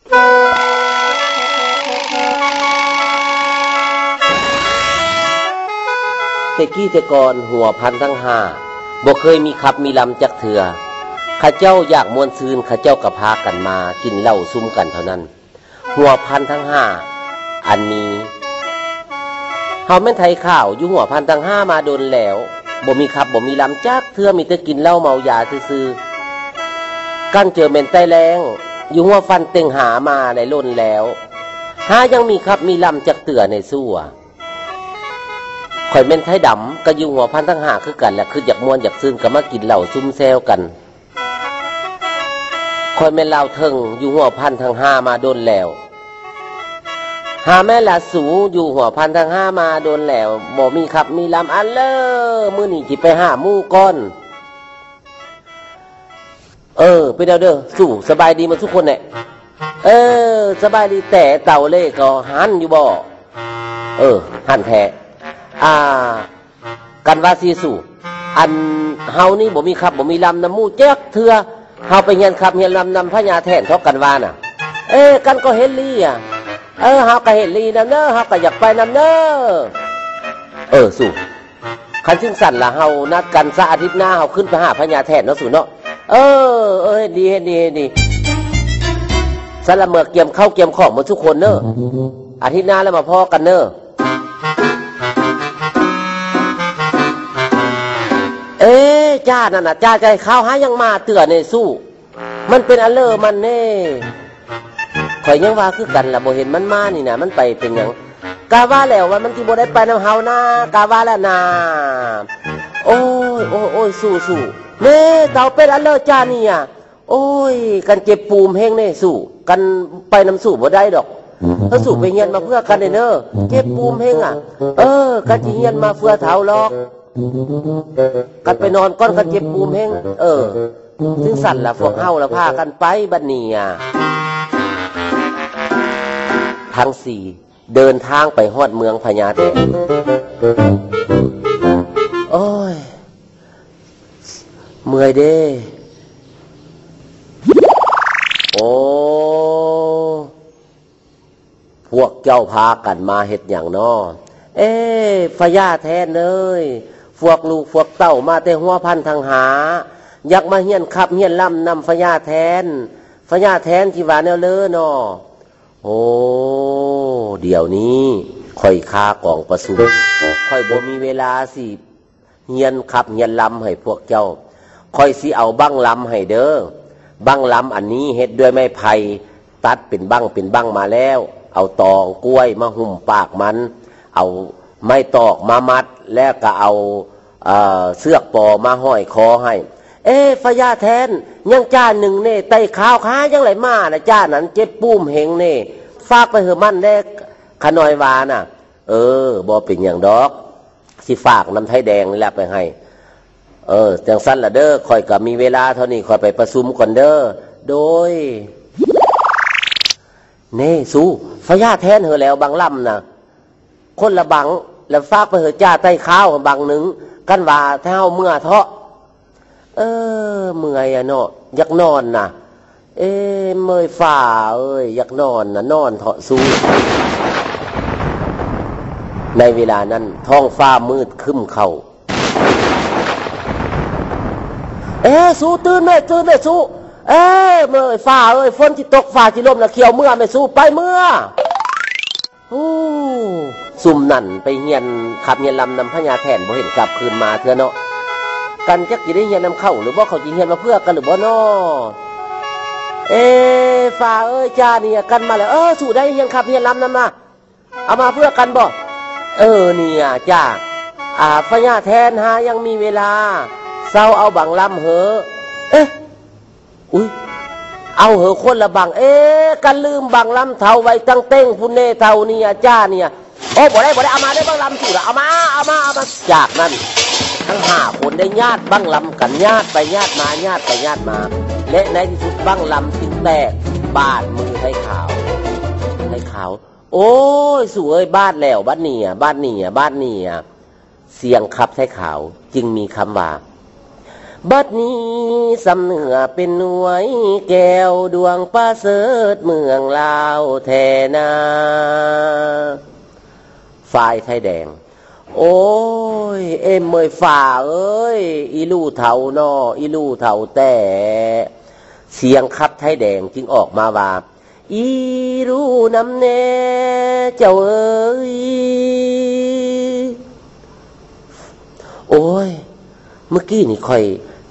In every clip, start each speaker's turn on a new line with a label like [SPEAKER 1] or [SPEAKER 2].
[SPEAKER 1] แต่กี้แต่ก่อนหัวพันทั้งห้าบ่เคยมีขับมีลำจักเถื่อข้าเจ้าอยากมวนซืนข้าเจ้าก็พากันมากินเหล้าซุ่มกันเท่านั้นหัวพันทั้งห้าอันนี้เฮาแม่นไทยข่าวอยู่หัวพันทั้งห้ามาโดนแล้วบ่มีขับบ่มีลำจักเถื่อมีแต่กินเหล้าเมายาซื่อๆกันเจอเม่นใต้แรงอยู่หัวฟันเต็งหามาในล้นแล้วหายังมีขับมีลำจักเถื่อในสู้ข่อยเม่นไทยดำก็อยู่หัวพันทั้งห้าคือกันแหละคืออยากมวนอยากซื่นก็มากินเหล้าซุ่มแซวกันข่อยแม่นลาวเทิงอยู่หัวพันทั้งห้ามาโดนแล้วหาแม่ละสูอยู่หัวพันทั้งห้ามาโดนแล้วบ่มีขับมีลำอันเลอมื้อนี้สิไปหาหมู่ก่อนไปเด้อสู่สบายดีมาทุกคนแหละสบายดีแต่เต่าเล่ก็หันอยู่บ่หันแท้กันว่าสิสู่อันเฮานี่บ่มีขับบ่มีลำนำหมู่แจ๊กเถื่อเฮาไปเฮียนขับเฮียนลำนำพญาแทนทอกกันว่าน่ะกันก็เห็นลี่เฮาก็เห็นลี่นำเด้อเฮาก็อยากไปนำเด้อสู่คันซึ่งสั่นล่ะเฮานัดกันซะอาทิตย์หน้าเฮาขึ้นไปหาพญาแทนเนาะสู่เนาะดีสั่นละเมื่อเกี่ยมเข้าเกี่ยมของหมดทุกคนเด้ออาทิตย์หน้าแล้วมาพ้อกันเด้อจ้านั่นน่ะจ้าใจข้าวหายังมาเตือนในสู้มันเป็นอันเลอมันเน่ข่อยยังว่าคือกันล่ะบ่เห็นมันมานี่นะมันไปเป็นหยังกาว่าแล้วว่ามันที่บ่ได้ไปนำเฮานะกาว่าแล้วนะโอ้ยสู้เน่เต่าเป็นอันเลอจ้านี่โอ้ยกันเจ็บปูมแห้งเน่สู้กันไปนำสู้บ่ได้ดอกถ้าสู้ไปเฮียนมาเพื่อกันเด้อเจ็บปูมแห้งกันสิเฮียนมาเพื่อเฒ่าหรอกกันไปนอนก้อนกันเจ็บปูมแห้งซึ่งสั่นล่ะพวกเฮาล่ะพากันไปบัดนี้ทั้งสี่เดินทางไปฮอดเมืองพญาแทนโอ้ยเมื่อยเด้พวกเจ้าพากันมาเฮ็ดหยังน้อพญาแทนเอ้ยพวกลูกพวกเต้ามาแต่หัวพันทางหาอยากมาเฮียนขับเฮียนล่ำนำพญาแทนที่ว่าแนวเลอเนาะเดี๋ยวนี้ค่อยคากองประสุมค่อยบ่มีเวลาสิเฮียนขับเฮียนล่ำให้พวกเจ้าค่อยสิเอาบั้งล่ำให้เด้อบั้งล่ำอันนี้เฮ็ดด้วยไม้ไผ่ตัดเป็นบั้งมาแล้วเอาตองกล้วยมาหุ้มปากมันเอาไม้ตอกมามัดแล้วก็เอาเสือกปอมาห้อยคอให้พญาแทนยังจ้าหนึ่งเน่ไต่ขาวขายังไหลมานะจ้านั้นเจ็บปุ้มเฮงเน่ฝากไปเหอะมันได้ขน้อยวาน่ะบ่เป็นอย่างดอกสิฝากน้ำไทยแดงนี่แหละไปให้จังสั้นละเด้อคอยกับมีเวลาเท่านี้คอยไปประชุมก่อนเด้อโดยเน่สู้พญาแทนเหอะแล้วบางลำน่ะคนละบังแล้วฝากไปเหอะจ้าไต่ข้าวบังหนึ่งกันว่าเท่าเมื่อเทาะเมื่อยเนาะอยากนอนน่ะเมื่อยฝ่าอยากนอนน่ะนอนเถาะสู้ในเวลานั้นท้องฟ้ามืดครึ้มเข้าสู้ตื่นแม่สู้เมื่อยฝ่าฝนที่ตกฝ่าที่ลมน่ะเขียวเมื่อไม่สู้ไปเมื่อซุ่มนั่นไปเฮียนขับเฮียนลำนำพญาแทนบ่เห็นกลับคืนมาเถอะเนาะกันจักสิได้เฮียนนำเข้าหรือว่าเขาสิเฮียนมาเพื่อกันหรือบ่น้อฝ่าจ้าเนี่ยกันมาแล้วสู้ได้เฮียนขับเฮียนลำนำนะเอามาเพื่อกันบ่เนี่ยจ้าพญาแทนหายังมีเวลาเศร้าเอาบังลำเหอะเอาเหอะคนละบังกันลืมบังลำเท่าไว้ตั้งเต้งพุ่นเน่เท่าเนี่ยจ้าเนี่ยบ่ได้เอามาได้บังลำสู่ละเอามาจากนั้นทั้ง5 คนได้ญาติบังลำกันญาติไปญาติมาและในที่สุดบังลำถึงแตกบาดมือไทยขาวโอ้ยสวยบ้านแล้วบ้านเนี่ยเสียงขับไทยขาวจึงมีคำว่า บัดนี้สำเหนือเป็นหน่วยแก้วดวงประเสริฐเมืองลาวแทนาฝ่ายไทยแดงโอ้ยเอ็มเมยฝ่าเอ้ยอีลู่เถาหนออีลู่เถาแต่เสียงคัดไทยแดงจึงออกมาว่าอีรู้นำแน่เจ้าเอ้ยโอ้ยเมื่อกี้นี่ค่อย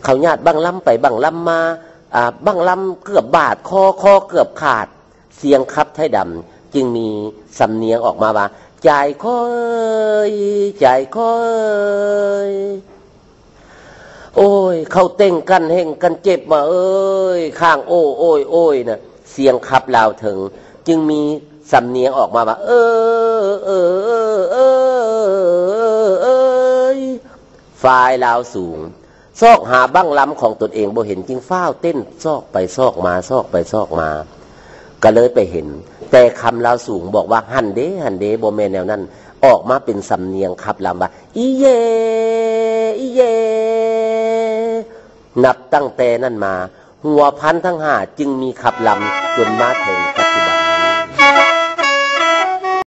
[SPEAKER 1] เขาญาติบังลำไปบังลำมาบังลำเกือบบาดคอเกือบขาดเสียงคัดไทยดำจึงมีสำเนียงออกมาว่าจ่ายคอยจ่ายคอยโอ้ยเขาเต้งกันเฮงกันเจ็บมาเอ้ยข้างโอ้โอ้ยโอ้ยนะเสียงขับลาวถึงจึงมีสำเนียงออกมาว่าฝ่ายลาวสูงซอกหาบั้งล้ำของตนเองบ่เห็นจึงฟ้าวเต้นซอกไปซอกมาซอกไปซอกมาก็เลยไปเห็นแต่คำลาวสูงบอกว่าหันเดโบแมนแนวนั้นออกมาเป็นสำเนียงขับลำว่าอีเยอีเยนับตั้งแต่นั้นมาหัวพันทั้งห้าจึงมีขับลำจนมาถึง